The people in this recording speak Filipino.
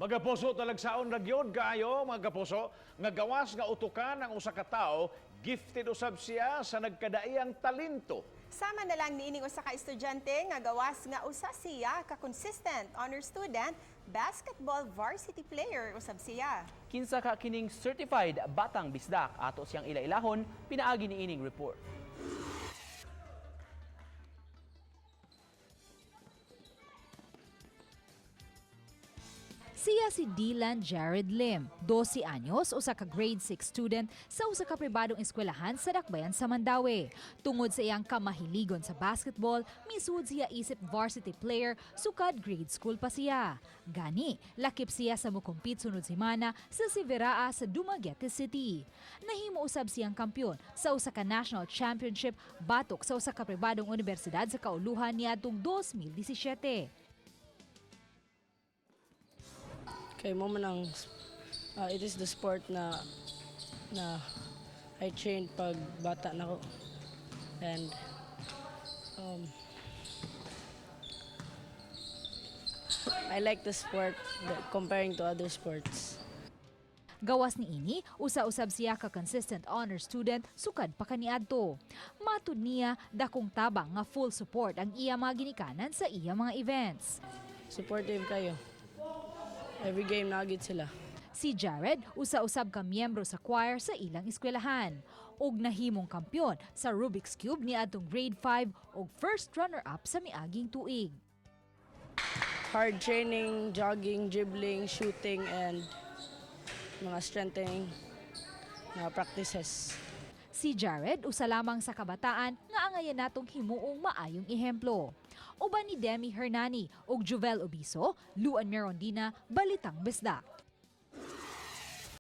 Mga kapuso, talagsaon nagyod kaayo, mga kapuso, nga gawas nga utukan ang usa ka tawo, gifted usab siya sa nagkadaiyang talento. Sama na lang niining usa ka estudyante nga gawas nga usa siya ka consistent honor student, basketball varsity player usab siya. Kinsa ka kining certified Bata'ng Bisdak ato siyang Ila-ilahon, pinaagi ni ining report. Siya si Dylan Jared Lim, 12 anyos, usa ka grade 6 student sa usa ka pribadong eskwelahan sa Dakbayan sa Mandaue. Tungod sa iyang kamahiligon sa basketball, misud siya isip varsity player sukad grade school pa siya. Gani, lakip siya sa mukumpit sunod semana sa Siveraa sa Dumaguete City. Nahimo usab siyang kampyon sa usa ka national championship batok sa usa ka pribadong universidad sa kauluhan niadtong 2017. Kay mo man ang it is the sport na I trained pag bata na ko. And I like the sport comparing to other sports. Gawas ni ini, usa-usab siya ka consistent honor student sukad pa kaniadto. Matud niya dakong tabang nga full support ang iya mga ginikanan sa iya mga events. Supportive kayo. Every game nagit sila. Si Jared, usa-usab ka miyembro sa choir sa ilang eskwelahan. Og nahimong kampyon sa Rubik's Cube ni atong grade 5 og first runner-up sa miaging tuig. Hard training, jogging, dribbling, shooting, and mga strengthening na practices. Si Jared, usa lamang sa kabataan nga angayan natong himuong maayong ehemplo. Uban ni Demi Hernani ug Juvel Obiso, Luan Merondina, Balitang Bisdak.